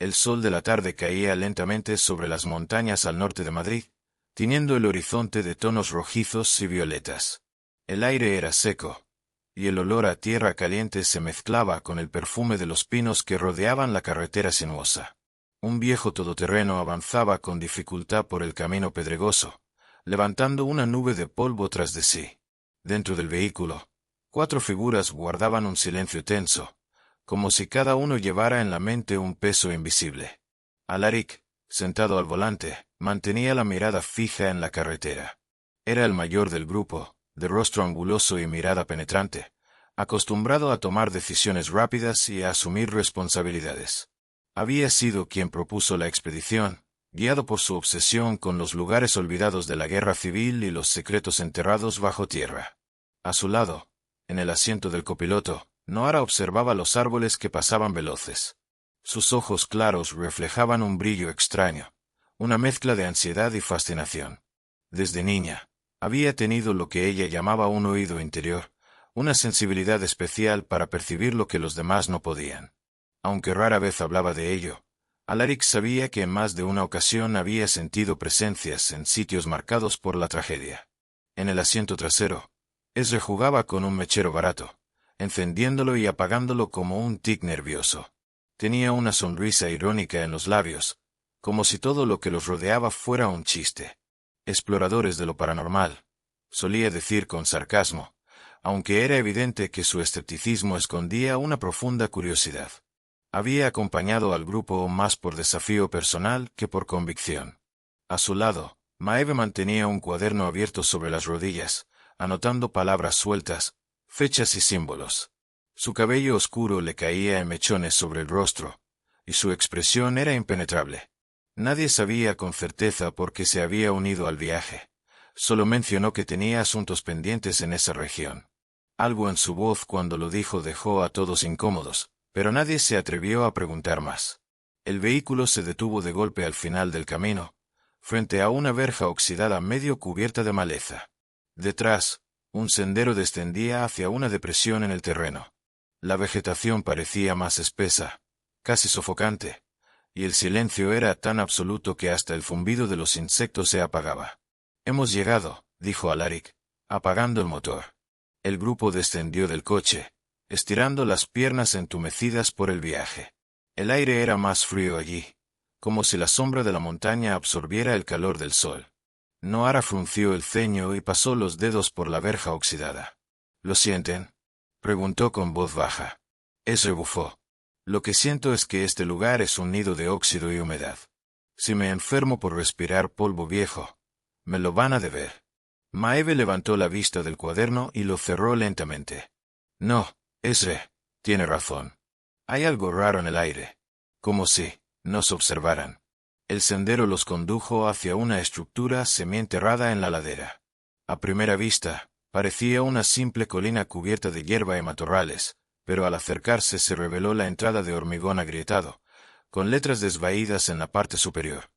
El sol de la tarde caía lentamente sobre las montañas al norte de Madrid, tiñendo el horizonte de tonos rojizos y violetas. El aire era seco, y el olor a tierra caliente se mezclaba con el perfume de los pinos que rodeaban la carretera sinuosa. Un viejo todoterreno avanzaba con dificultad por el camino pedregoso, levantando una nube de polvo tras de sí. Dentro del vehículo, 4 figuras guardaban un silencio tenso, como si cada uno llevara en la mente un peso invisible. Alaric, sentado al volante, mantenía la mirada fija en la carretera. Era el mayor del grupo, de rostro anguloso y mirada penetrante, acostumbrado a tomar decisiones rápidas y a asumir responsabilidades. Había sido quien propuso la expedición, guiado por su obsesión con los lugares olvidados de la guerra civil y los secretos enterrados bajo tierra. A su lado, en el asiento del copiloto, Noara observaba los árboles que pasaban veloces. Sus ojos claros reflejaban un brillo extraño, una mezcla de ansiedad y fascinación. Desde niña, había tenido lo que ella llamaba un oído interior, una sensibilidad especial para percibir lo que los demás no podían. Aunque rara vez hablaba de ello, Alaric sabía que en más de una ocasión había sentido presencias en sitios marcados por la tragedia. En el asiento trasero, Ezra jugaba con un mechero barato, encendiéndolo y apagándolo como un tic nervioso. Tenía una sonrisa irónica en los labios, como si todo lo que los rodeaba fuera un chiste. Exploradores de lo paranormal, solía decir con sarcasmo, aunque era evidente que su escepticismo escondía una profunda curiosidad. Había acompañado al grupo más por desafío personal que por convicción. A su lado, Maeve mantenía un cuaderno abierto sobre las rodillas, anotando palabras sueltas, fechas y símbolos. Su cabello oscuro le caía en mechones sobre el rostro, y su expresión era impenetrable. Nadie sabía con certeza por qué se había unido al viaje. Solo mencionó que tenía asuntos pendientes en esa región. Algo en su voz cuando lo dijo dejó a todos incómodos, pero nadie se atrevió a preguntar más. El vehículo se detuvo de golpe al final del camino, frente a una verja oxidada medio cubierta de maleza. Detrás, un sendero descendía hacia una depresión en el terreno. La vegetación parecía más espesa, casi sofocante, y el silencio era tan absoluto que hasta el zumbido de los insectos se apagaba. «Hemos llegado», dijo Alaric, apagando el motor. El grupo descendió del coche, estirando las piernas entumecidas por el viaje. El aire era más frío allí, como si la sombra de la montaña absorbiera el calor del sol. Noara frunció el ceño y pasó los dedos por la verja oxidada. «¿Lo sienten?», preguntó con voz baja. Ezra bufó. «Lo que siento es que este lugar es un nido de óxido y humedad. Si me enfermo por respirar polvo viejo, me lo van a deber». Maeve levantó la vista del cuaderno y lo cerró lentamente. «No, Ezra, tiene razón. Hay algo raro en el aire. Como si nos observaran». El sendero los condujo hacia una estructura semienterrada en la ladera. A primera vista, parecía una simple colina cubierta de hierba y matorrales, pero al acercarse se reveló la entrada de hormigón agrietado, con letras desvaídas en la parte superior.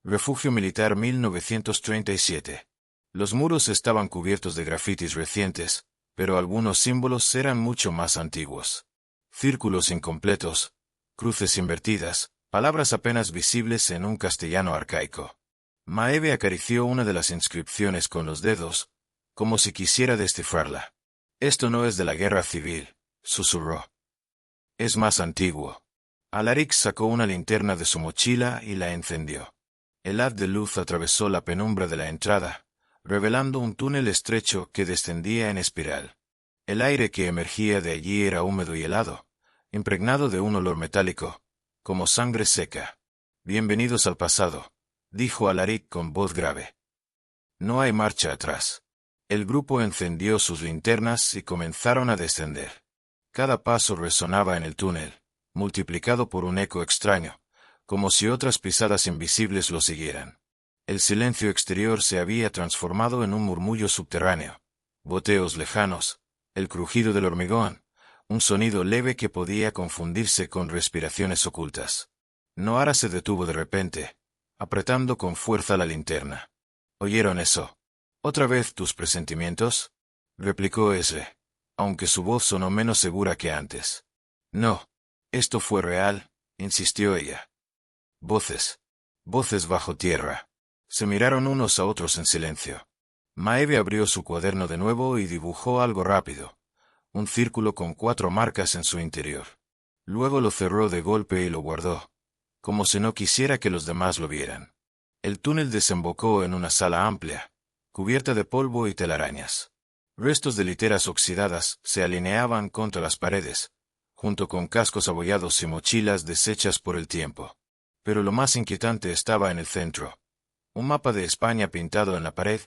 Refugio Militar 1937. Los muros estaban cubiertos de grafitis recientes, pero algunos símbolos eran mucho más antiguos. Círculos incompletos, cruces invertidas, palabras apenas visibles en un castellano arcaico. Maeve acarició una de las inscripciones con los dedos, como si quisiera descifrarla. «Esto no es de la guerra civil», susurró. «Es más antiguo». Alaric sacó una linterna de su mochila y la encendió. El haz de luz atravesó la penumbra de la entrada, revelando un túnel estrecho que descendía en espiral. El aire que emergía de allí era húmedo y helado, impregnado de un olor metálico, como sangre seca. «Bienvenidos al pasado», dijo Alaric con voz grave. «No hay marcha atrás». El grupo encendió sus linternas y comenzaron a descender. Cada paso resonaba en el túnel, multiplicado por un eco extraño, como si otras pisadas invisibles lo siguieran. El silencio exterior se había transformado en un murmullo subterráneo, goteos lejanos, el crujido del hormigón, un sonido leve que podía confundirse con respiraciones ocultas. Noara se detuvo de repente, apretando con fuerza la linterna. «¿Oyeron eso? ¿Otra vez tus presentimientos?», replicó Ezra, aunque su voz sonó menos segura que antes. «No, esto fue real», insistió ella. Voces. Voces bajo tierra. Se miraron unos a otros en silencio. Maeve abrió su cuaderno de nuevo y dibujó algo rápido. Un círculo con 4 marcas en su interior. Luego lo cerró de golpe y lo guardó, como si no quisiera que los demás lo vieran. El túnel desembocó en una sala amplia, cubierta de polvo y telarañas. Restos de literas oxidadas se alineaban contra las paredes, junto con cascos abollados y mochilas deshechas por el tiempo. Pero lo más inquietante estaba en el centro. Un mapa de España pintado en la pared,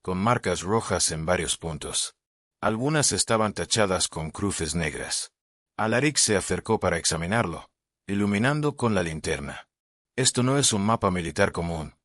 con marcas rojas en varios puntos. Algunas estaban tachadas con cruces negras. Alaric se acercó para examinarlo, iluminando con la linterna. «Esto no es un mapa militar común»,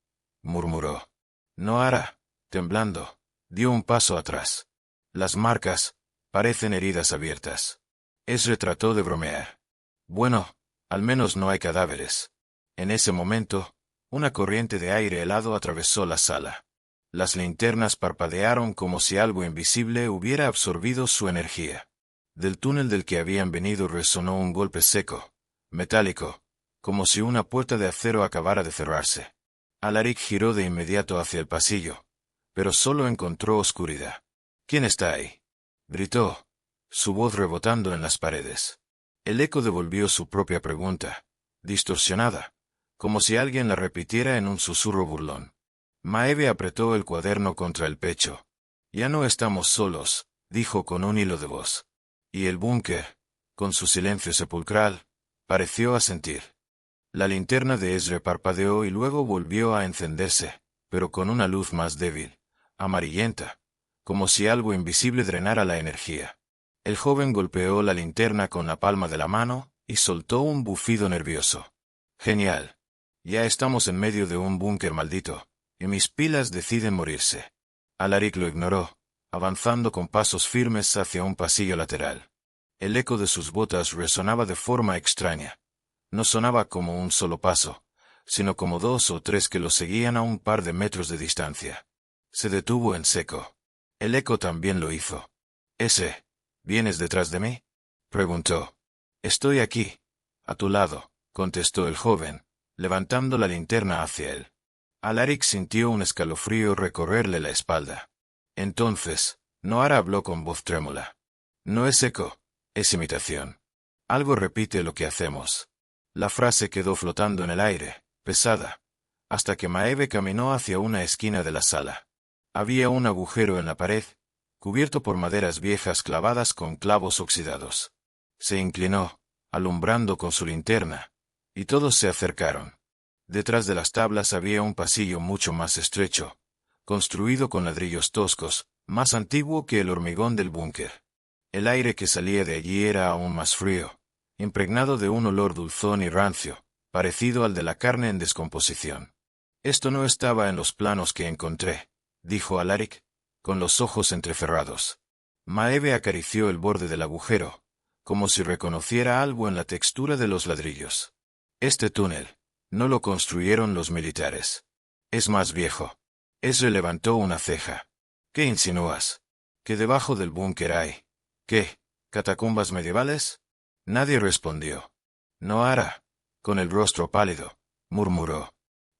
murmuró. Noara, temblando, dio un paso atrás. «Las marcas parecen heridas abiertas». Ezra trató de bromear. «Bueno, al menos no hay cadáveres». En ese momento, una corriente de aire helado atravesó la sala. Las linternas parpadearon como si algo invisible hubiera absorbido su energía. Del túnel del que habían venido resonó un golpe seco, metálico, como si una puerta de acero acabara de cerrarse. Alaric giró de inmediato hacia el pasillo, pero solo encontró oscuridad. «¿Quién está ahí?», gritó, su voz rebotando en las paredes. El eco devolvió su propia pregunta, distorsionada, como si alguien la repitiera en un susurro burlón. Maeve apretó el cuaderno contra el pecho. «Ya no estamos solos», dijo con un hilo de voz. Y el búnker, con su silencio sepulcral, pareció asentir. La linterna de Ezra parpadeó y luego volvió a encenderse, pero con una luz más débil, amarillenta, como si algo invisible drenara la energía. El joven golpeó la linterna con la palma de la mano y soltó un bufido nervioso. «Genial. Ya estamos en medio de un búnker maldito, y mis pilas deciden morirse». Alaric lo ignoró, avanzando con pasos firmes hacia un pasillo lateral. El eco de sus botas resonaba de forma extraña. No sonaba como un solo paso, sino como 2 o 3 que lo seguían a un par de metros de distancia. Se detuvo en seco. El eco también lo hizo. «¿Vienes detrás de mí?», preguntó. «Estoy aquí, a tu lado», contestó el joven, levantando la linterna hacia él. Alaric sintió un escalofrío recorrerle la espalda. Entonces, Noara habló con voz trémula. «No es eco, es imitación. Algo repite lo que hacemos». La frase quedó flotando en el aire, pesada, hasta que Maeve caminó hacia una esquina de la sala. Había un agujero en la pared, cubierto por maderas viejas clavadas con clavos oxidados. Se inclinó, alumbrando con su linterna, y todos se acercaron. Detrás de las tablas había un pasillo mucho más estrecho, construido con ladrillos toscos, más antiguo que el hormigón del búnker. El aire que salía de allí era aún más frío, impregnado de un olor dulzón y rancio, parecido al de la carne en descomposición. «Esto no estaba en los planos que encontré», dijo Alaric, con los ojos entrecerrados. Maeve acarició el borde del agujero, como si reconociera algo en la textura de los ladrillos. «Este túnel no lo construyeron los militares. Es más viejo». Ezra levantó una ceja. «¿Qué insinúas? ¿Que debajo del búnker hay? ¿Qué? ¿Catacumbas medievales?». Nadie respondió. Noara, con el rostro pálido, murmuró.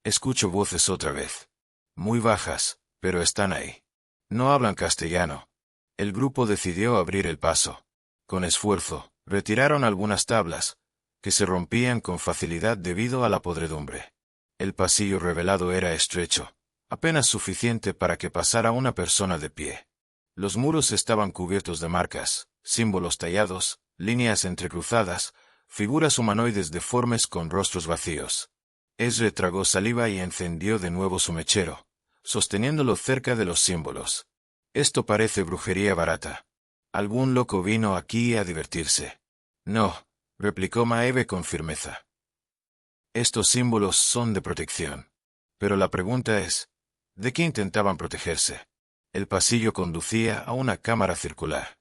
«Escucho voces otra vez. Muy bajas, pero están ahí. No hablan castellano». El grupo decidió abrir el paso. Con esfuerzo, retiraron algunas tablas, que se rompían con facilidad debido a la podredumbre. El pasillo revelado era estrecho, apenas suficiente para que pasara una persona de pie. Los muros estaban cubiertos de marcas, símbolos tallados, líneas entrecruzadas, figuras humanoides deformes con rostros vacíos. Ezra tragó saliva y encendió de nuevo su mechero, sosteniéndolo cerca de los símbolos. «Esto parece brujería barata. Algún loco vino aquí a divertirse». «No», replicó Maeve con firmeza. «Estos símbolos son de protección. Pero la pregunta es, ¿de qué intentaban protegerse?». El pasillo conducía a una cámara circular.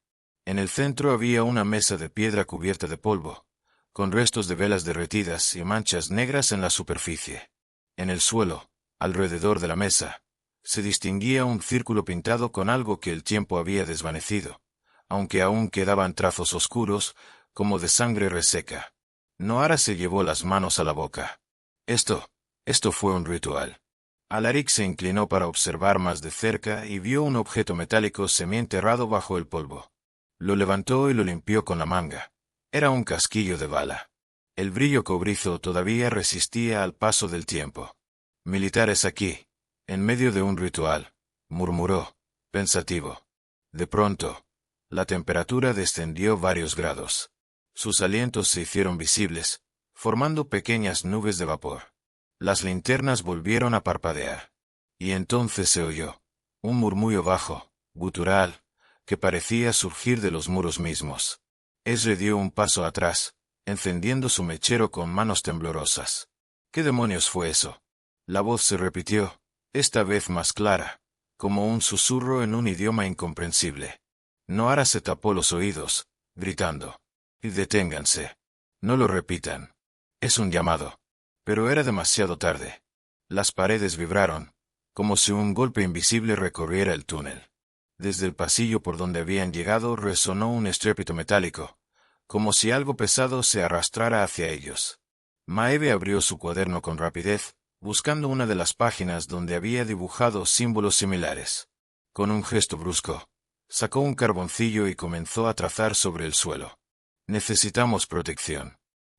En el centro había una mesa de piedra cubierta de polvo, con restos de velas derretidas y manchas negras en la superficie. En el suelo, alrededor de la mesa, se distinguía un círculo pintado con algo que el tiempo había desvanecido, aunque aún quedaban trazos oscuros, como de sangre reseca. Noara se llevó las manos a la boca. Esto fue un ritual. Alaric se inclinó para observar más de cerca y vio un objeto metálico semienterrado bajo el polvo. Lo levantó y lo limpió con la manga. Era un casquillo de bala. El brillo cobrizo todavía resistía al paso del tiempo. «Militares aquí, en medio de un ritual», murmuró, pensativo. De pronto, la temperatura descendió varios grados. Sus alientos se hicieron visibles, formando pequeñas nubes de vapor. Las linternas volvieron a parpadear. Y entonces se oyó un murmullo bajo, gutural, que parecía surgir de los muros mismos. Ezra dio un paso atrás, encendiendo su mechero con manos temblorosas. ¿Qué demonios fue eso? La voz se repitió, esta vez más clara, como un susurro en un idioma incomprensible. Noara se tapó los oídos, gritando. «Y deténganse. No lo repitan. Es un llamado». Pero era demasiado tarde. Las paredes vibraron, como si un golpe invisible recorriera el túnel. Desde el pasillo por donde habían llegado resonó un estrépito metálico, como si algo pesado se arrastrara hacia ellos. Maeve abrió su cuaderno con rapidez, buscando una de las páginas donde había dibujado símbolos similares. Con un gesto brusco, sacó un carboncillo y comenzó a trazar sobre el suelo. «Necesitamos protección.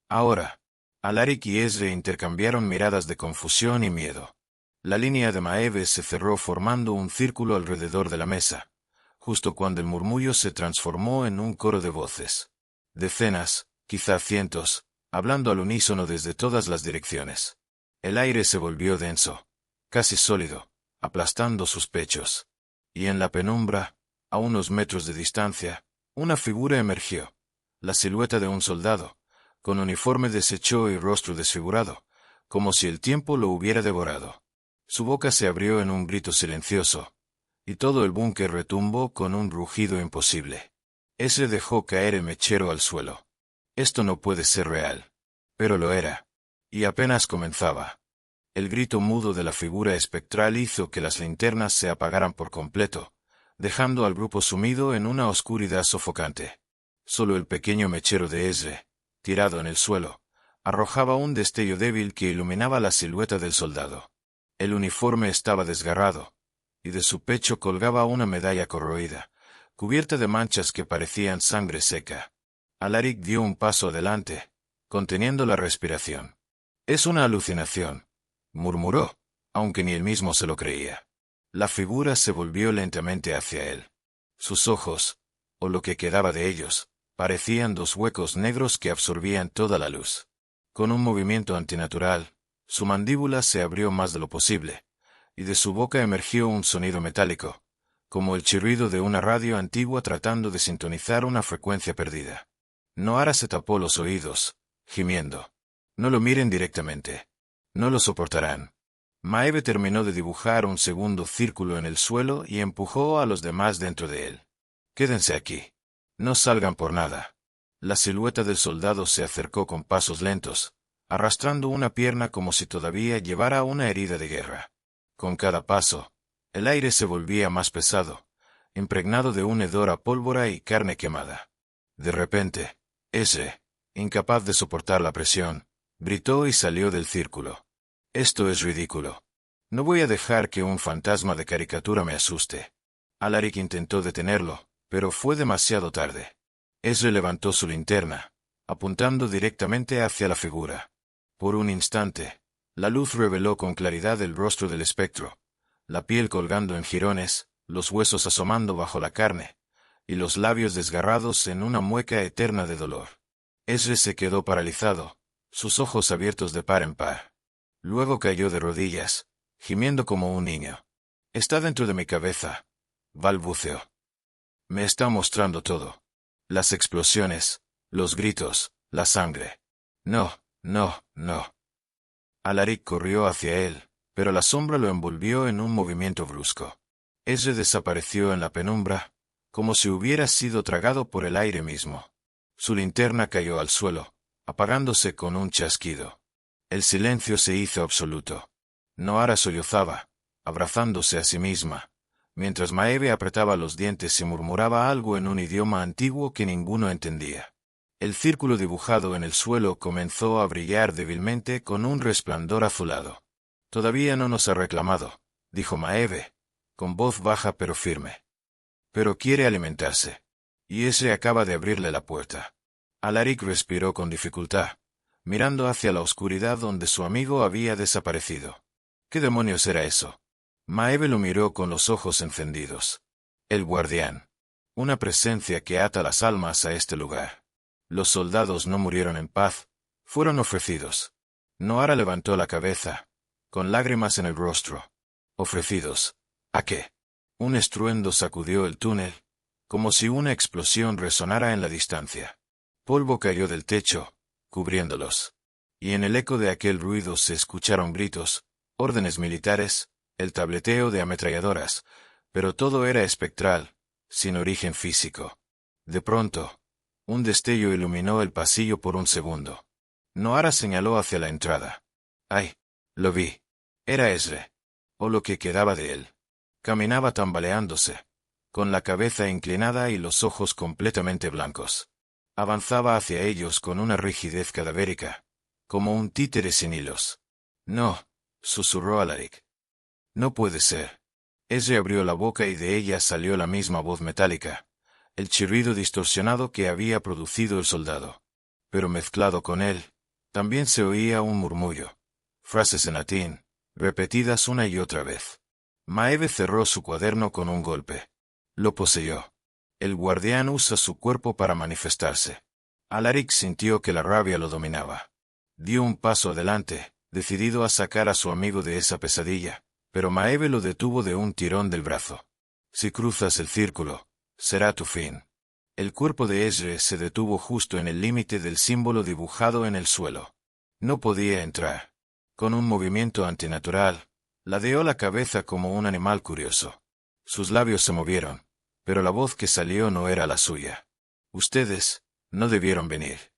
Ahora». Alaric y Ezra intercambiaron miradas de confusión y miedo. La línea de Maeve se cerró formando un círculo alrededor de la mesa, justo cuando el murmullo se transformó en un coro de voces. Decenas, quizá cientos, hablando al unísono desde todas las direcciones. El aire se volvió denso, casi sólido, aplastando sus pechos. Y en la penumbra, a unos metros de distancia, una figura emergió, la silueta de un soldado, con uniforme deshecho y rostro desfigurado, como si el tiempo lo hubiera devorado. Su boca se abrió en un grito silencioso, y todo el búnker retumbó con un rugido imposible. Ese dejó caer el mechero al suelo. Esto no puede ser real. Pero lo era. Y apenas comenzaba. El grito mudo de la figura espectral hizo que las linternas se apagaran por completo, dejando al grupo sumido en una oscuridad sofocante. Solo el pequeño mechero de Ezra, tirado en el suelo, arrojaba un destello débil que iluminaba la silueta del soldado. El uniforme estaba desgarrado, y de su pecho colgaba una medalla corroída, cubierta de manchas que parecían sangre seca. Alaric dio un paso adelante, conteniendo la respiración. «Es una alucinación», murmuró, aunque ni él mismo se lo creía. La figura se volvió lentamente hacia él. Sus ojos, o lo que quedaba de ellos, parecían dos huecos negros que absorbían toda la luz. Con un movimiento antinatural, su mandíbula se abrió más de lo posible, y de su boca emergió un sonido metálico, como el chirrido de una radio antigua tratando de sintonizar una frecuencia perdida. Noara se tapó los oídos, gimiendo. «No lo miren directamente. No lo soportarán». Maeve terminó de dibujar un segundo círculo en el suelo y empujó a los demás dentro de él. «Quédense aquí. No salgan por nada». La silueta del soldado se acercó con pasos lentos, arrastrando una pierna como si todavía llevara una herida de guerra. Con cada paso, el aire se volvía más pesado, impregnado de un hedor a pólvora y carne quemada. De repente, ese, incapaz de soportar la presión, gritó y salió del círculo. «Esto es ridículo. No voy a dejar que un fantasma de caricatura me asuste». Alaric intentó detenerlo, pero fue demasiado tarde. Ezra levantó su linterna, apuntando directamente hacia la figura. Por un instante, la luz reveló con claridad el rostro del espectro, la piel colgando en jirones, los huesos asomando bajo la carne, y los labios desgarrados en una mueca eterna de dolor. Ezra se quedó paralizado, sus ojos abiertos de par en par. Luego cayó de rodillas, gimiendo como un niño. «Está dentro de mi cabeza», balbuceó. «Me está mostrando todo. Las explosiones, los gritos, la sangre. No, no, no». Alaric corrió hacia él, pero la sombra lo envolvió en un movimiento brusco. Ezra desapareció en la penumbra, como si hubiera sido tragado por el aire mismo. Su linterna cayó al suelo, apagándose con un chasquido. El silencio se hizo absoluto. Noara sollozaba, abrazándose a sí misma, mientras Maeve apretaba los dientes y murmuraba algo en un idioma antiguo que ninguno entendía. El círculo dibujado en el suelo comenzó a brillar débilmente con un resplandor azulado. «Todavía no nos ha reclamado», dijo Maeve, con voz baja pero firme. «Pero quiere alimentarse. Y ese acaba de abrirle la puerta». Alaric respiró con dificultad, mirando hacia la oscuridad donde su amigo había desaparecido. ¿Qué demonios era eso? Maeve lo miró con los ojos encendidos. El guardián. Una presencia que ata las almas a este lugar. Los soldados no murieron en paz, fueron ofrecidos. Noara levantó la cabeza, con lágrimas en el rostro. ¿Ofrecidos? ¿A qué? Un estruendo sacudió el túnel, como si una explosión resonara en la distancia. Polvo cayó del techo, cubriéndolos. Y en el eco de aquel ruido se escucharon gritos, órdenes militares, el tableteo de ametralladoras, pero todo era espectral, sin origen físico. De pronto, un destello iluminó el pasillo por un segundo. Noara señaló hacia la entrada. ¡Ay! Lo vi. Era Ezre. O lo que quedaba de él. Caminaba tambaleándose, con la cabeza inclinada y los ojos completamente blancos. Avanzaba hacia ellos con una rigidez cadavérica, como un títere sin hilos. «No», susurró Alaric. «No puede ser». Ezre abrió la boca y de ella salió la misma voz metálica, el chirrido distorsionado que había producido el soldado. Pero mezclado con él, también se oía un murmullo, frases en latín, repetidas una y otra vez. Maeve cerró su cuaderno con un golpe. Lo poseyó. El guardián usa su cuerpo para manifestarse. Alaric sintió que la rabia lo dominaba. Dio un paso adelante, decidido a sacar a su amigo de esa pesadilla, pero Maeve lo detuvo de un tirón del brazo. «Si cruzas el círculo, será tu fin». El cuerpo de Ezre se detuvo justo en el límite del símbolo dibujado en el suelo. No podía entrar. Con un movimiento antinatural, ladeó la cabeza como un animal curioso. Sus labios se movieron, pero la voz que salió no era la suya. «Ustedes no debieron venir».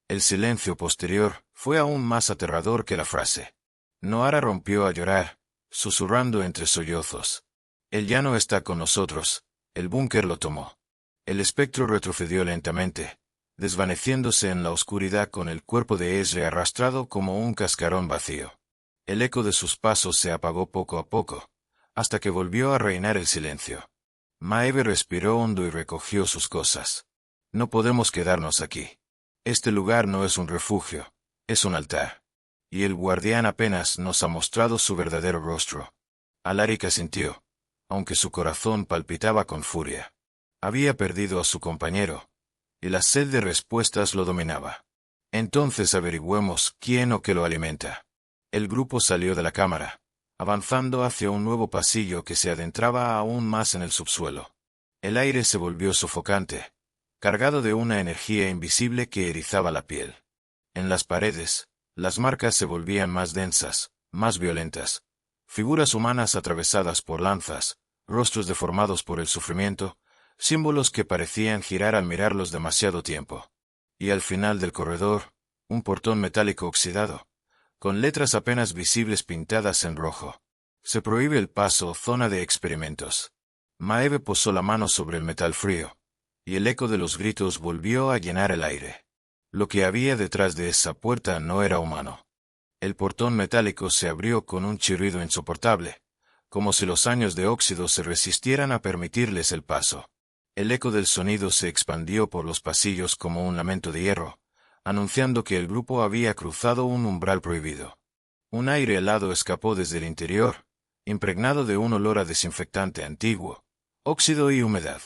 El silencio posterior fue aún más aterrador que la frase. Noara rompió a llorar, susurrando entre sollozos. «Él ya no está con nosotros, el búnker lo tomó». El espectro retrocedió lentamente, desvaneciéndose en la oscuridad con el cuerpo de Ezre arrastrado como un cascarón vacío. El eco de sus pasos se apagó poco a poco, hasta que volvió a reinar el silencio. Maeve respiró hondo y recogió sus cosas. «No podemos quedarnos aquí. Este lugar no es un refugio, es un altar. Y el guardián apenas nos ha mostrado su verdadero rostro». Alaric asintió, aunque su corazón palpitaba con furia. Había perdido a su compañero, y la sed de respuestas lo dominaba. «Entonces averigüemos quién o qué lo alimenta». El grupo salió de la cámara, avanzando hacia un nuevo pasillo que se adentraba aún más en el subsuelo. El aire se volvió sofocante, cargado de una energía invisible que erizaba la piel. En las paredes, las marcas se volvían más densas, más violentas. Figuras humanas atravesadas por lanzas, rostros deformados por el sufrimiento, símbolos que parecían girar al mirarlos demasiado tiempo. Y al final del corredor, un portón metálico oxidado, con letras apenas visibles pintadas en rojo. «Se prohíbe el paso, zona de experimentos». Maeve posó la mano sobre el metal frío, y el eco de los gritos volvió a llenar el aire. Lo que había detrás de esa puerta no era humano. El portón metálico se abrió con un chirrido insoportable, como si los años de óxido se resistieran a permitirles el paso. El eco del sonido se expandió por los pasillos como un lamento de hierro, anunciando que el grupo había cruzado un umbral prohibido. Un aire helado escapó desde el interior, impregnado de un olor a desinfectante antiguo, óxido y humedad.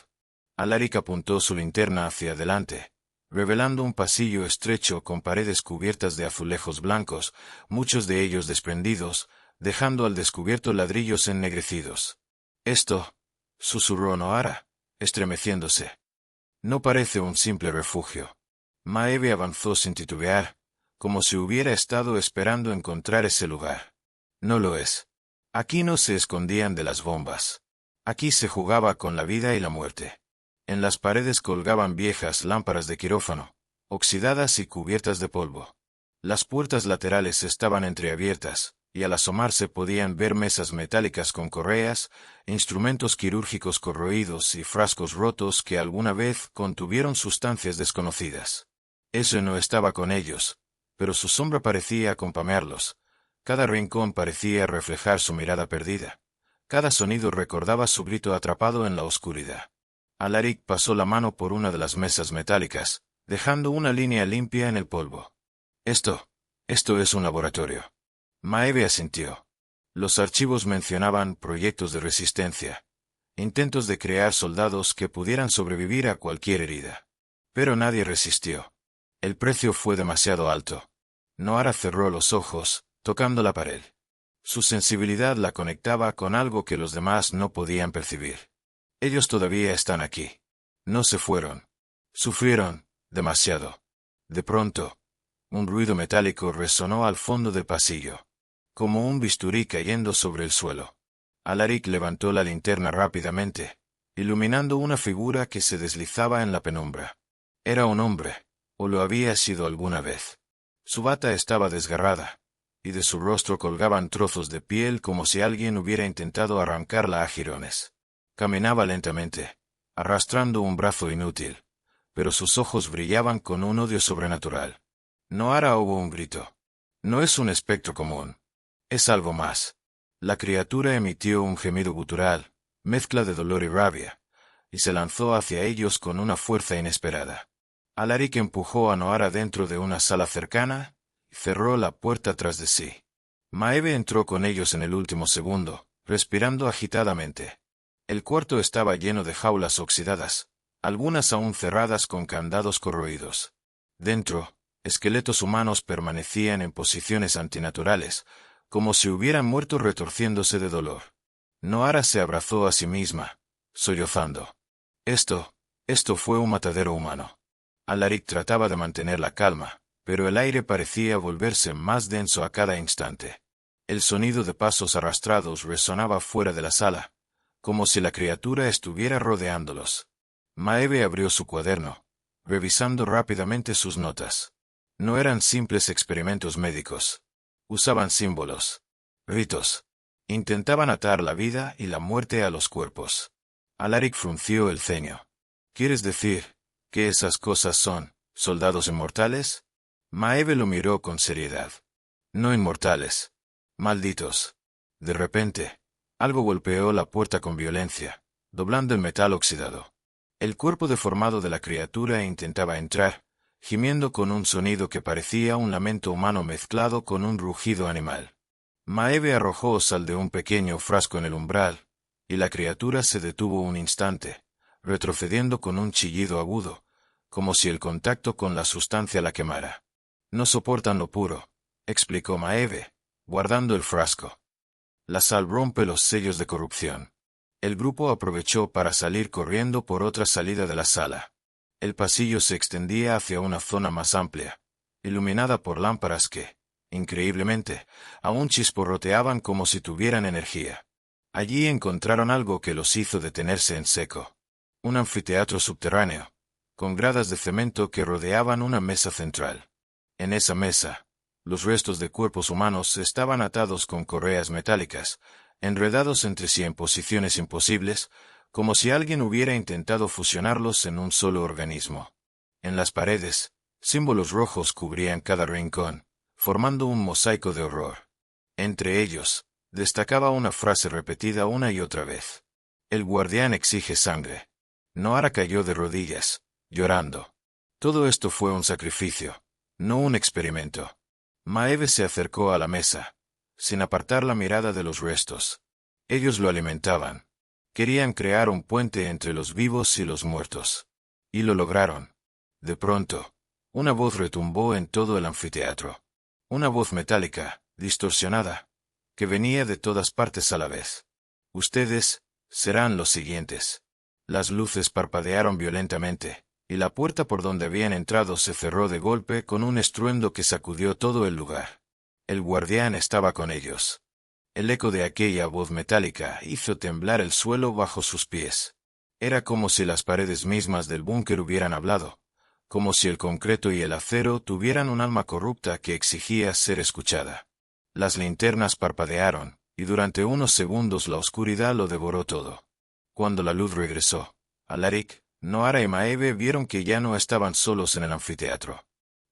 Alaric apuntó su linterna hacia adelante, revelando un pasillo estrecho con paredes cubiertas de azulejos blancos, muchos de ellos desprendidos, dejando al descubierto ladrillos ennegrecidos. «Esto», susurró Noara, estremeciéndose. «No parece un simple refugio». Maeve avanzó sin titubear, como si hubiera estado esperando encontrar ese lugar. «No lo es. Aquí no se escondían de las bombas. Aquí se jugaba con la vida y la muerte». En las paredes colgaban viejas lámparas de quirófano, oxidadas y cubiertas de polvo. Las puertas laterales estaban entreabiertas, y al asomarse podían ver mesas metálicas con correas, instrumentos quirúrgicos corroídos y frascos rotos que alguna vez contuvieron sustancias desconocidas. Eso no estaba con ellos, pero su sombra parecía acompañarlos. Cada rincón parecía reflejar su mirada perdida. Cada sonido recordaba su grito atrapado en la oscuridad. Alaric pasó la mano por una de las mesas metálicas, dejando una línea limpia en el polvo. Esto es un laboratorio. Maeve asintió. Los archivos mencionaban proyectos de resistencia, intentos de crear soldados que pudieran sobrevivir a cualquier herida. Pero nadie resistió. El precio fue demasiado alto. Noara cerró los ojos, tocando la pared. Su sensibilidad la conectaba con algo que los demás no podían percibir. Ellos todavía están aquí. No se fueron. Sufrieron demasiado. De pronto, un ruido metálico resonó al fondo del pasillo, como un bisturí cayendo sobre el suelo. Alaric levantó la linterna rápidamente, iluminando una figura que se deslizaba en la penumbra. Era un hombre, o lo había sido alguna vez. Su bata estaba desgarrada, y de su rostro colgaban trozos de piel como si alguien hubiera intentado arrancarla a jirones. Caminaba lentamente, arrastrando un brazo inútil, pero sus ojos brillaban con un odio sobrenatural. Noara hubo un grito. No es un espectro común. Es algo más. La criatura emitió un gemido gutural, mezcla de dolor y rabia, y se lanzó hacia ellos con una fuerza inesperada. Alaric empujó a Noara dentro de una sala cercana y cerró la puerta tras de sí. Maeve entró con ellos en el último segundo, respirando agitadamente. El cuarto estaba lleno de jaulas oxidadas, algunas aún cerradas con candados corroídos. Dentro, esqueletos humanos permanecían en posiciones antinaturales, como si hubieran muerto retorciéndose de dolor. Noara se abrazó a sí misma, sollozando. Esto fue un matadero humano. Alaric trataba de mantener la calma, pero el aire parecía volverse más denso a cada instante. El sonido de pasos arrastrados resonaba fuera de la sala, como si la criatura estuviera rodeándolos. Maeve abrió su cuaderno, revisando rápidamente sus notas. No eran simples experimentos médicos. Usaban símbolos, ritos. Intentaban atar la vida y la muerte a los cuerpos. Alaric frunció el ceño. ¿Quieres decir que esas cosas son soldados inmortales? Maeve lo miró con seriedad. No inmortales. Malditos. De repente, algo golpeó la puerta con violencia, doblando el metal oxidado. El cuerpo deformado de la criatura intentaba entrar, gimiendo con un sonido que parecía un lamento humano mezclado con un rugido animal. Maeve arrojó sal de un pequeño frasco en el umbral, y la criatura se detuvo un instante, retrocediendo con un chillido agudo, como si el contacto con la sustancia la quemara. No soportan lo puro, explicó Maeve, guardando el frasco. La sal rompe los sellos de corrupción. El grupo aprovechó para salir corriendo por otra salida de la sala. El pasillo se extendía hacia una zona más amplia, iluminada por lámparas que, increíblemente, aún chisporroteaban como si tuvieran energía. Allí encontraron algo que los hizo detenerse en seco. Un anfiteatro subterráneo, con gradas de cemento que rodeaban una mesa central. En esa mesa, los restos de cuerpos humanos estaban atados con correas metálicas, enredados entre sí en posiciones imposibles, como si alguien hubiera intentado fusionarlos en un solo organismo. En las paredes, símbolos rojos cubrían cada rincón, formando un mosaico de horror. Entre ellos, destacaba una frase repetida una y otra vez. El guardián exige sangre. Noara cayó de rodillas, llorando. Todo esto fue un sacrificio, no un experimento. Maeve se acercó a la mesa, sin apartar la mirada de los restos. Ellos lo alimentaban. Querían crear un puente entre los vivos y los muertos. Y lo lograron. De pronto, una voz retumbó en todo el anfiteatro. Una voz metálica, distorsionada, que venía de todas partes a la vez. Ustedes serán los siguientes. Las luces parpadearon violentamente, y la puerta por donde habían entrado se cerró de golpe con un estruendo que sacudió todo el lugar. El guardián estaba con ellos. El eco de aquella voz metálica hizo temblar el suelo bajo sus pies. Era como si las paredes mismas del búnker hubieran hablado, como si el concreto y el acero tuvieran un alma corrupta que exigía ser escuchada. Las linternas parpadearon, y durante unos segundos la oscuridad lo devoró todo. Cuando la luz regresó, Alaric, Noara y Maeve vieron que ya no estaban solos en el anfiteatro.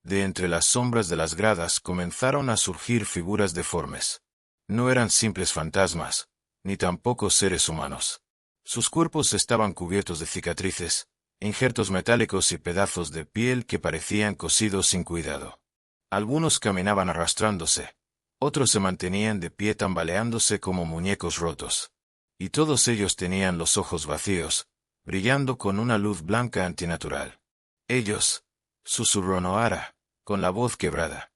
De entre las sombras de las gradas comenzaron a surgir figuras deformes. No eran simples fantasmas, ni tampoco seres humanos. Sus cuerpos estaban cubiertos de cicatrices, injertos metálicos y pedazos de piel que parecían cosidos sin cuidado. Algunos caminaban arrastrándose, otros se mantenían de pie tambaleándose como muñecos rotos. Y todos ellos tenían los ojos vacíos, brillando con una luz blanca antinatural. Ellos, susurró Nohara, con la voz quebrada.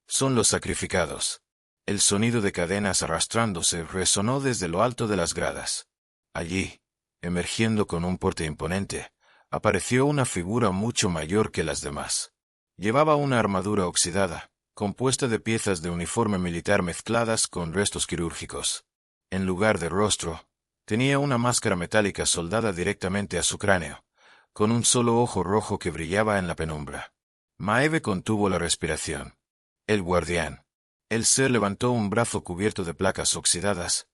Son los sacrificados. El sonido de cadenas arrastrándose resonó desde lo alto de las gradas. Allí, emergiendo con un porte imponente, apareció una figura mucho mayor que las demás. Llevaba una armadura oxidada, compuesta de piezas de uniforme militar mezcladas con restos quirúrgicos. En lugar de rostro, tenía una máscara metálica soldada directamente a su cráneo, con un solo ojo rojo que brillaba en la penumbra. Maeve contuvo la respiración. El guardián. El ser levantó un brazo cubierto de placas oxidadas.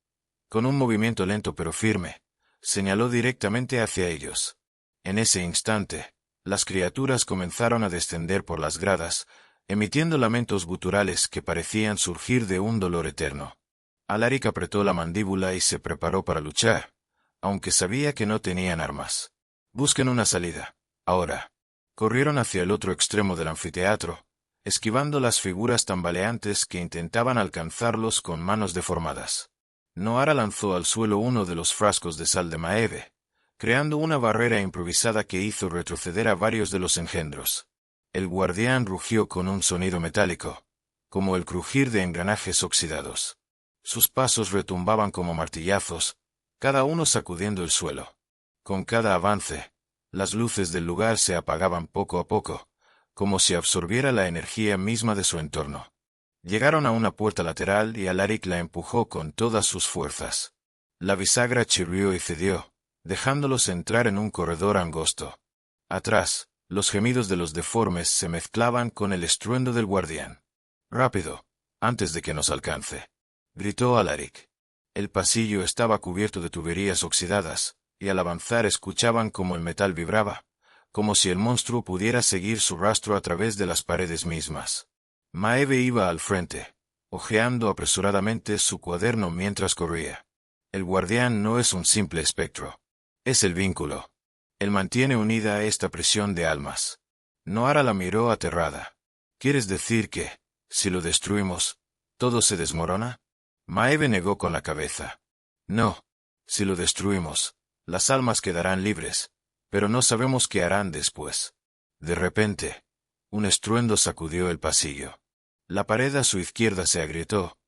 Con un movimiento lento pero firme, señaló directamente hacia ellos. En ese instante, las criaturas comenzaron a descender por las gradas, emitiendo lamentos guturales que parecían surgir de un dolor eterno. Alaric apretó la mandíbula y se preparó para luchar, aunque sabía que no tenían armas. Busquen una salida, ahora. Corrieron hacia el otro extremo del anfiteatro, esquivando las figuras tambaleantes que intentaban alcanzarlos con manos deformadas. Nohara lanzó al suelo uno de los frascos de sal de Maeve, creando una barrera improvisada que hizo retroceder a varios de los engendros. El guardián rugió con un sonido metálico, como el crujir de engranajes oxidados. Sus pasos retumbaban como martillazos, cada uno sacudiendo el suelo. Con cada avance, las luces del lugar se apagaban poco a poco, como si absorbiera la energía misma de su entorno. Llegaron a una puerta lateral y Alaric la empujó con todas sus fuerzas. La bisagra chirrió y cedió, dejándolos entrar en un corredor angosto. Atrás, los gemidos de los deformes se mezclaban con el estruendo del guardián. «Rápido, antes de que nos alcance», gritó Alaric. El pasillo estaba cubierto de tuberías oxidadas, y al avanzar escuchaban cómo el metal vibraba, como si el monstruo pudiera seguir su rastro a través de las paredes mismas. Maeve iba al frente, hojeando apresuradamente su cuaderno mientras corría. El guardián no es un simple espectro. Es el vínculo. Él mantiene unida a esta prisión de almas. Nohara la miró aterrada. ¿Quieres decir que, si lo destruimos, todo se desmorona? Maeve negó con la cabeza. No. Si lo destruimos, las almas quedarán libres, pero no sabemos qué harán después. De repente, un estruendo sacudió el pasillo. La pared a su izquierda se agrietó,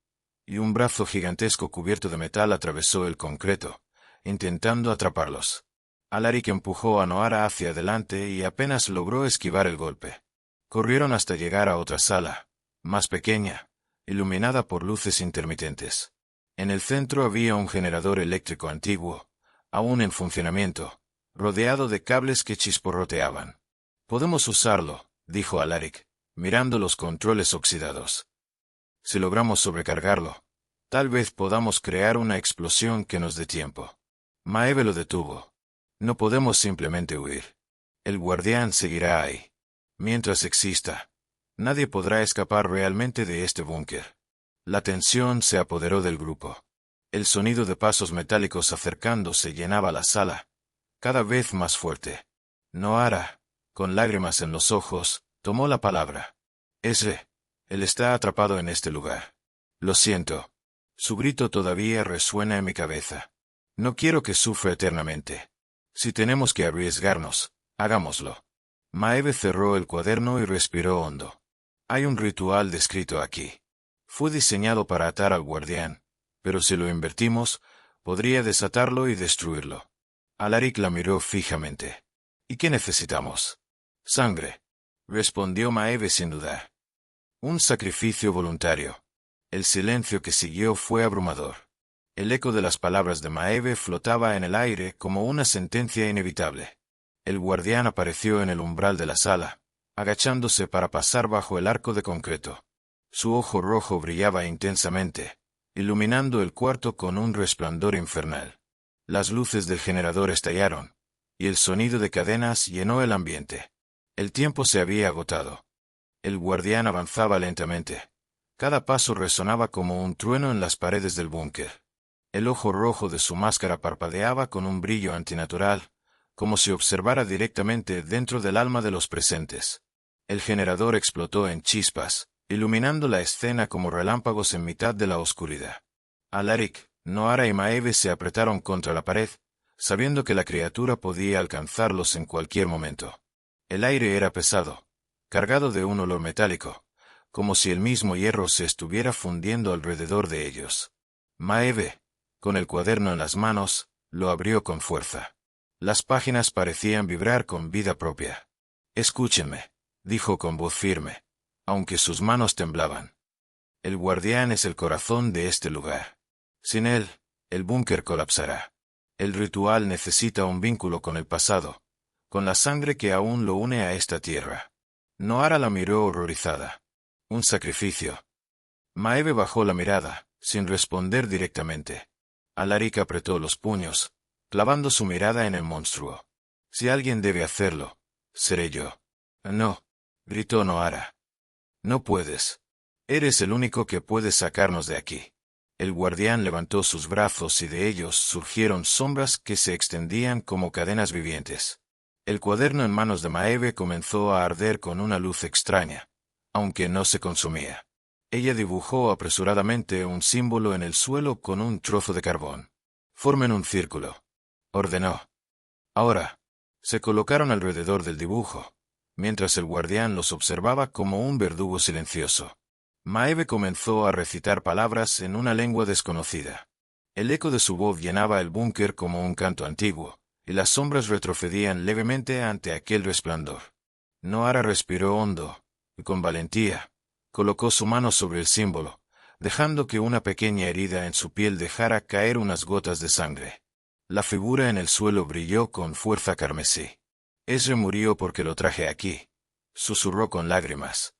y un brazo gigantesco cubierto de metal atravesó el concreto, intentando atraparlos. Alaric empujó a Nohara hacia adelante y apenas logró esquivar el golpe. Corrieron hasta llegar a otra sala, más pequeña, iluminada por luces intermitentes. En el centro había un generador eléctrico antiguo, aún en funcionamiento, rodeado de cables que chisporroteaban. «Podemos usarlo», dijo Alaric, mirando los controles oxidados. «Si logramos sobrecargarlo, tal vez podamos crear una explosión que nos dé tiempo». Maeve lo detuvo. «No podemos simplemente huir. El guardián seguirá ahí. Mientras exista, nadie podrá escapar realmente de este búnker». La tensión se apoderó del grupo. El sonido de pasos metálicos acercándose llenaba la sala, cada vez más fuerte. Nohara, con lágrimas en los ojos, tomó la palabra. «Él está atrapado en este lugar. Lo siento». Su grito todavía resuena en mi cabeza. «No quiero que sufra eternamente. Si tenemos que arriesgarnos, hagámoslo». Maeve cerró el cuaderno y respiró hondo. «Hay un ritual descrito aquí. Fue diseñado para atar al guardián, pero si lo invertimos, podría desatarlo y destruirlo». Alaric la miró fijamente. «¿Y qué necesitamos?» «Sangre», respondió Maeve sin dudar. «Un sacrificio voluntario». El silencio que siguió fue abrumador. El eco de las palabras de Maeve flotaba en el aire como una sentencia inevitable. El guardián apareció en el umbral de la sala, agachándose para pasar bajo el arco de concreto. Su ojo rojo brillaba intensamente, iluminando el cuarto con un resplandor infernal. Las luces del generador estallaron, y el sonido de cadenas llenó el ambiente. El tiempo se había agotado. El guardián avanzaba lentamente. Cada paso resonaba como un trueno en las paredes del búnker. El ojo rojo de su máscara parpadeaba con un brillo antinatural, como si observara directamente dentro del alma de los presentes. El generador explotó en chispas, iluminando la escena como relámpagos en mitad de la oscuridad. Alaric, Nohara y Maeve se apretaron contra la pared, sabiendo que la criatura podía alcanzarlos en cualquier momento. El aire era pesado, cargado de un olor metálico, como si el mismo hierro se estuviera fundiendo alrededor de ellos. Maeve, con el cuaderno en las manos, lo abrió con fuerza. Las páginas parecían vibrar con vida propia. «Escúchenme», dijo con voz firme, aunque sus manos temblaban. «El guardián es el corazón de este lugar. Sin él, el búnker colapsará. El ritual necesita un vínculo con el pasado, con la sangre que aún lo une a esta tierra». Nohara la miró horrorizada. «¿Un sacrificio?» Maeve bajó la mirada, sin responder directamente. Alaric apretó los puños, clavando su mirada en el monstruo. «Si alguien debe hacerlo, seré yo». «No», gritó Nohara. «No puedes. Eres el único que puede sacarnos de aquí». El guardián levantó sus brazos y de ellos surgieron sombras que se extendían como cadenas vivientes. El cuaderno en manos de Maeve comenzó a arder con una luz extraña, aunque no se consumía. Ella dibujó apresuradamente un símbolo en el suelo con un trozo de carbón. «Formen un círculo», ordenó. «Ahora». Se colocaron alrededor del dibujo, mientras el guardián los observaba como un verdugo silencioso. Maeve comenzó a recitar palabras en una lengua desconocida. El eco de su voz llenaba el búnker como un canto antiguo, y las sombras retrocedían levemente ante aquel resplandor. Nohara respiró hondo, y con valentía, colocó su mano sobre el símbolo, dejando que una pequeña herida en su piel dejara caer unas gotas de sangre. La figura en el suelo brilló con fuerza carmesí. «Ezra murió porque lo traje aquí», susurró con lágrimas.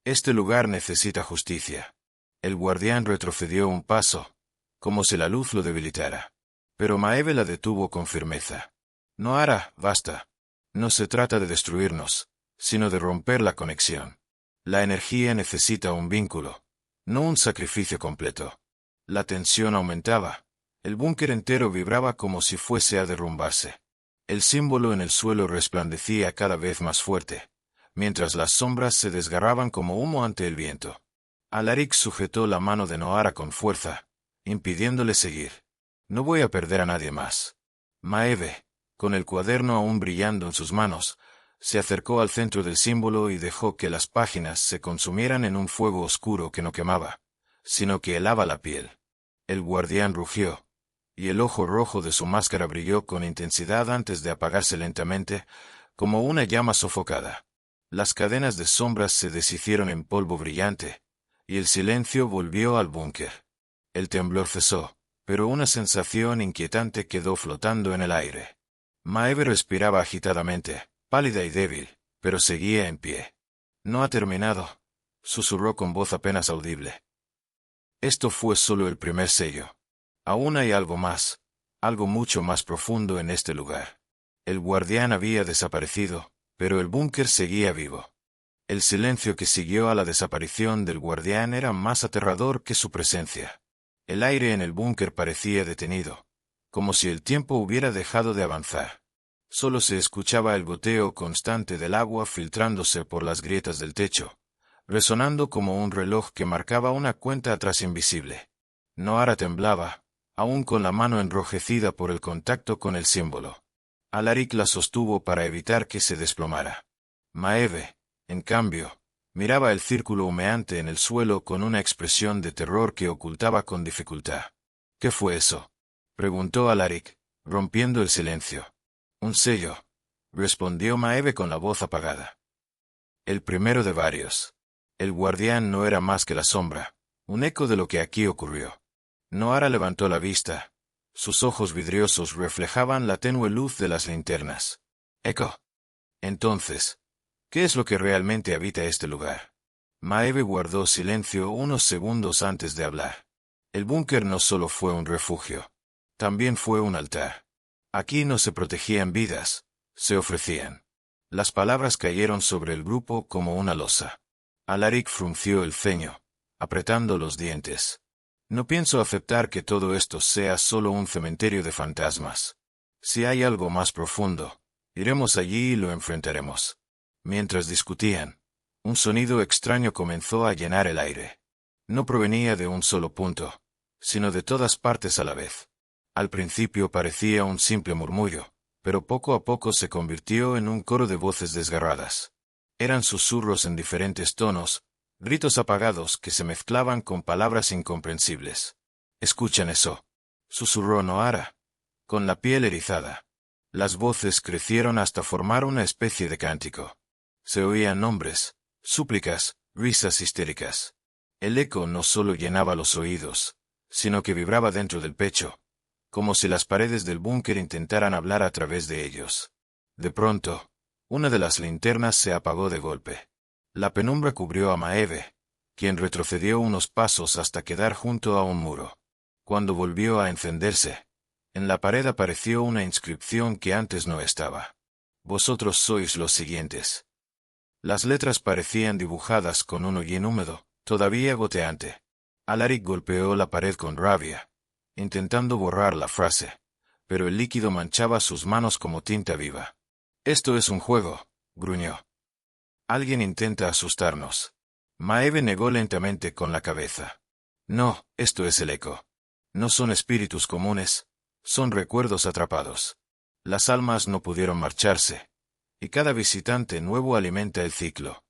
«Este lugar necesita justicia». El guardián retrocedió un paso, como si la luz lo debilitara. Pero Maeve la detuvo con firmeza. «Nohara, basta. No se trata de destruirnos, sino de romper la conexión. La energía necesita un vínculo, no un sacrificio completo». La tensión aumentaba. El búnker entero vibraba como si fuese a derrumbarse. El símbolo en el suelo resplandecía cada vez más fuerte, mientras las sombras se desgarraban como humo ante el viento. Alaric sujetó la mano de Nohara con fuerza, impidiéndole seguir. «No voy a perder a nadie más». Maeve, con el cuaderno aún brillando en sus manos, se acercó al centro del símbolo y dejó que las páginas se consumieran en un fuego oscuro que no quemaba, sino que helaba la piel. El guardián rugió, y el ojo rojo de su máscara brilló con intensidad antes de apagarse lentamente, como una llama sofocada. Las cadenas de sombras se deshicieron en polvo brillante, y el silencio volvió al búnker. El temblor cesó, pero una sensación inquietante quedó flotando en el aire. Maeve respiraba agitadamente, pálida y débil, pero seguía en pie. «No ha terminado», susurró con voz apenas audible. «Esto fue solo el primer sello. Aún hay algo más, algo mucho más profundo en este lugar». El guardián había desaparecido, pero el búnker seguía vivo. El silencio que siguió a la desaparición del guardián era más aterrador que su presencia. El aire en el búnker parecía detenido, como si el tiempo hubiera dejado de avanzar. Solo se escuchaba el goteo constante del agua filtrándose por las grietas del techo, resonando como un reloj que marcaba una cuenta atrás invisible. Nohara temblaba, aún con la mano enrojecida por el contacto con el símbolo. Alaric la sostuvo para evitar que se desplomara. Maeve, en cambio, miraba el círculo humeante en el suelo con una expresión de terror que ocultaba con dificultad. «¿Qué fue eso?», preguntó Alaric, rompiendo el silencio. «Un sello», respondió Maeve con la voz apagada. «El primero de varios». El guardián no era más que la sombra, un eco de lo que aquí ocurrió. Nohara levantó la vista. Sus ojos vidriosos reflejaban la tenue luz de las linternas. «Eco». Entonces, ¿qué es lo que realmente habita este lugar? Maeve guardó silencio unos segundos antes de hablar. El búnker no solo fue un refugio, también fue un altar. Aquí no se protegían vidas, se ofrecían. Las palabras cayeron sobre el grupo como una losa. Alaric frunció el ceño, apretando los dientes. No pienso aceptar que todo esto sea solo un cementerio de fantasmas. Si hay algo más profundo, iremos allí y lo enfrentaremos. Mientras discutían, un sonido extraño comenzó a llenar el aire. No provenía de un solo punto, sino de todas partes a la vez. Al principio parecía un simple murmullo, pero poco a poco se convirtió en un coro de voces desgarradas. Eran susurros en diferentes tonos, gritos apagados que se mezclaban con palabras incomprensibles. «¿Escuchan eso?», susurró Noara, con la piel erizada. Las voces crecieron hasta formar una especie de cántico. Se oían nombres, súplicas, risas histéricas. El eco no solo llenaba los oídos, sino que vibraba dentro del pecho, como si las paredes del búnker intentaran hablar a través de ellos. De pronto, una de las linternas se apagó de golpe. La penumbra cubrió a Maeve, quien retrocedió unos pasos hasta quedar junto a un muro. Cuando volvió a encenderse, en la pared apareció una inscripción que antes no estaba. «Vosotros sois los siguientes». Las letras parecían dibujadas con un hollín húmedo, todavía goteante. Alaric golpeó la pared con rabia, intentando borrar la frase, pero el líquido manchaba sus manos como tinta viva. «Esto es un juego», gruñó. «Alguien intenta asustarnos». Maeve negó lentamente con la cabeza. «No, esto es el eco. No son espíritus comunes, son recuerdos atrapados. Las almas no pudieron marcharse, y cada visitante nuevo alimenta el ciclo».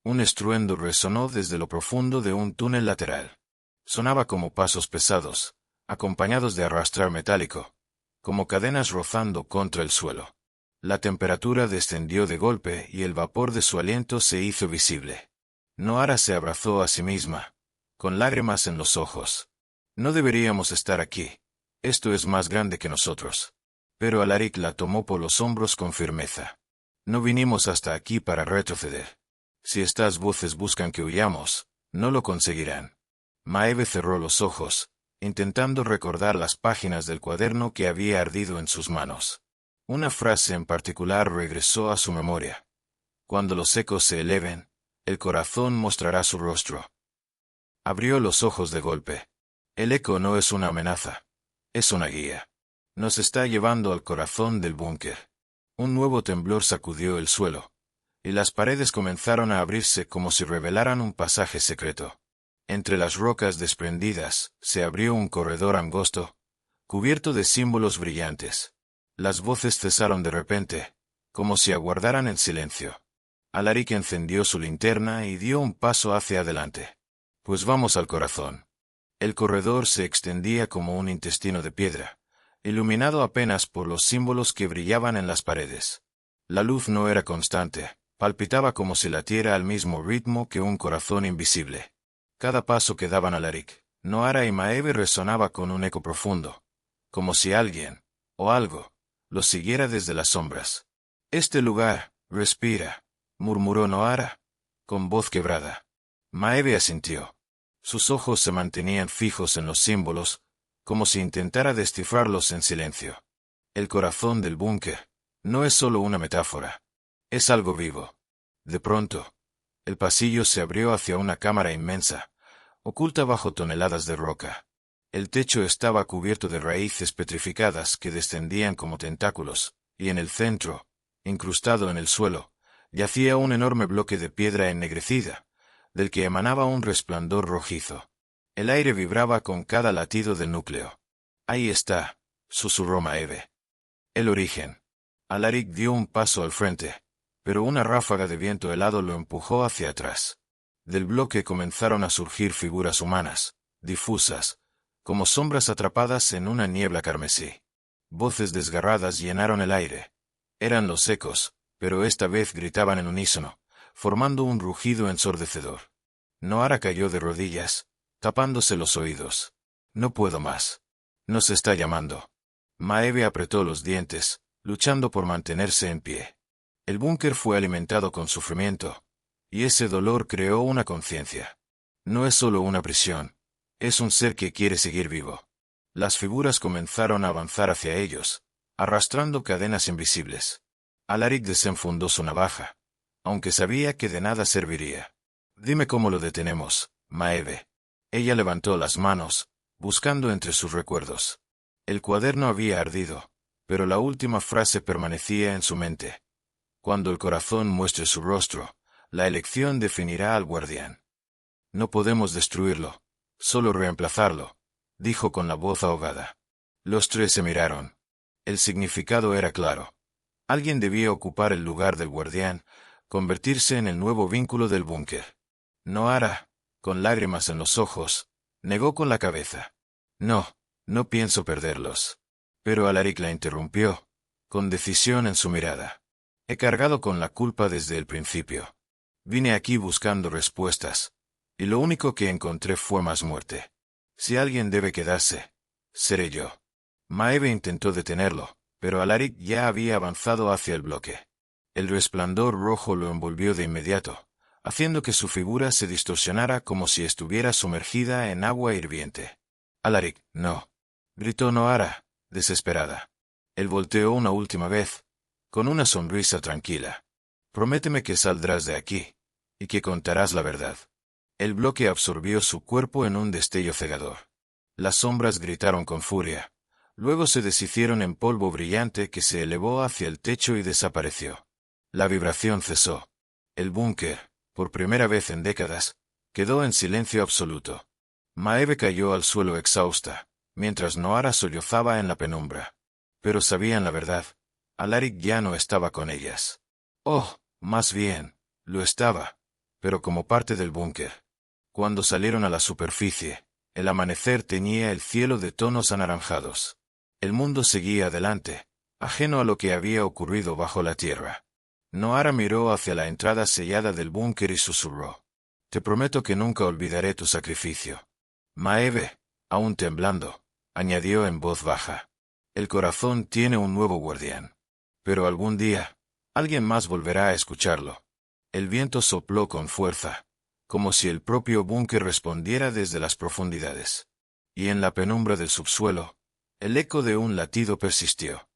Un estruendo resonó desde lo profundo de un túnel lateral. Sonaba como pasos pesados, acompañados de arrastrar metálico, como cadenas rozando contra el suelo. La temperatura descendió de golpe y el vapor de su aliento se hizo visible. Noara se abrazó a sí misma, con lágrimas en los ojos. «No deberíamos estar aquí. Esto es más grande que nosotros». Pero Alaric la tomó por los hombros con firmeza. «No vinimos hasta aquí para retroceder. Si estas voces buscan que huyamos, no lo conseguirán». Maeve cerró los ojos, intentando recordar las páginas del cuaderno que había ardido en sus manos. Una frase en particular regresó a su memoria. «Cuando los ecos se eleven, el corazón mostrará su rostro». Abrió los ojos de golpe. El eco no es una amenaza, es una guía. Nos está llevando al corazón del búnker. Un nuevo temblor sacudió el suelo, y las paredes comenzaron a abrirse como si revelaran un pasaje secreto. Entre las rocas desprendidas, se abrió un corredor angosto, cubierto de símbolos brillantes. Las voces cesaron de repente, como si aguardaran en silencio. Alaric encendió su linterna y dio un paso hacia adelante. «Pues vamos al corazón». El corredor se extendía como un intestino de piedra, iluminado apenas por los símbolos que brillaban en las paredes. La luz no era constante, palpitaba como si latiera al mismo ritmo que un corazón invisible. Cada paso que daban Alaric, Noara y Maeve resonaba con un eco profundo, como si alguien, o algo, los siguiera desde las sombras. «Este lugar, respira», murmuró Noara, con voz quebrada. Maeve asintió. Sus ojos se mantenían fijos en los símbolos, como si intentara descifrarlos en silencio. El corazón del búnker no es solo una metáfora, es algo vivo. De pronto, el pasillo se abrió hacia una cámara inmensa, oculta bajo toneladas de roca. El techo estaba cubierto de raíces petrificadas que descendían como tentáculos, y en el centro, incrustado en el suelo, yacía un enorme bloque de piedra ennegrecida, del que emanaba un resplandor rojizo. El aire vibraba con cada latido del núcleo. «Ahí está», susurró Maeve. «El origen». Alaric dio un paso al frente, pero una ráfaga de viento helado lo empujó hacia atrás. Del bloque comenzaron a surgir figuras humanas, difusas, como sombras atrapadas en una niebla carmesí. Voces desgarradas llenaron el aire. Eran los ecos, pero esta vez gritaban en unísono, formando un rugido ensordecedor. Noara cayó de rodillas, tapándose los oídos. «No puedo más. Nos está llamando». Maeve apretó los dientes, luchando por mantenerse en pie. El búnker fue alimentado con sufrimiento, y ese dolor creó una conciencia. No es solo una prisión, es un ser que quiere seguir vivo. Las figuras comenzaron a avanzar hacia ellos, arrastrando cadenas invisibles. Alaric desenfundó su navaja, aunque sabía que de nada serviría. Dime cómo lo detenemos, Maeve. Ella levantó las manos, buscando entre sus recuerdos. El cuaderno había ardido, pero la última frase permanecía en su mente. Cuando el corazón muestre su rostro, la elección definirá al guardián. No podemos destruirlo, solo reemplazarlo, dijo con la voz ahogada. Los tres se miraron. El significado era claro. Alguien debía ocupar el lugar del guardián, convertirse en el nuevo vínculo del búnker. Nohara, con lágrimas en los ojos, negó con la cabeza. No pienso perderlos. Pero Alaric la interrumpió, con decisión en su mirada. He cargado con la culpa desde el principio. Vine aquí buscando respuestas, y lo único que encontré fue más muerte. Si alguien debe quedarse, seré yo. Maeve intentó detenerlo, pero Alaric ya había avanzado hacia el bloque. El resplandor rojo lo envolvió de inmediato, haciendo que su figura se distorsionara como si estuviera sumergida en agua hirviente. Alaric, no, gritó Nohara, desesperada. Él volteó una última vez, con una sonrisa tranquila. Prométeme que saldrás de aquí, y que contarás la verdad. El bloque absorbió su cuerpo en un destello cegador. Las sombras gritaron con furia. Luego se deshicieron en polvo brillante que se elevó hacia el techo y desapareció. La vibración cesó. El búnker, por primera vez en décadas, quedó en silencio absoluto. Maeve cayó al suelo exhausta, mientras Nohara sollozaba en la penumbra. Pero sabían la verdad. Alaric ya no estaba con ellas. Oh, más bien, lo estaba, pero como parte del búnker. Cuando salieron a la superficie, el amanecer teñía el cielo de tonos anaranjados. El mundo seguía adelante, ajeno a lo que había ocurrido bajo la tierra. Nohara miró hacia la entrada sellada del búnker y susurró. Te prometo que nunca olvidaré tu sacrificio. Maeve, aún temblando, añadió en voz baja. El corazón tiene un nuevo guardián. Pero algún día, alguien más volverá a escucharlo. El viento sopló con fuerza, como si el propio búnker respondiera desde las profundidades. Y en la penumbra del subsuelo, el eco de un latido persistió.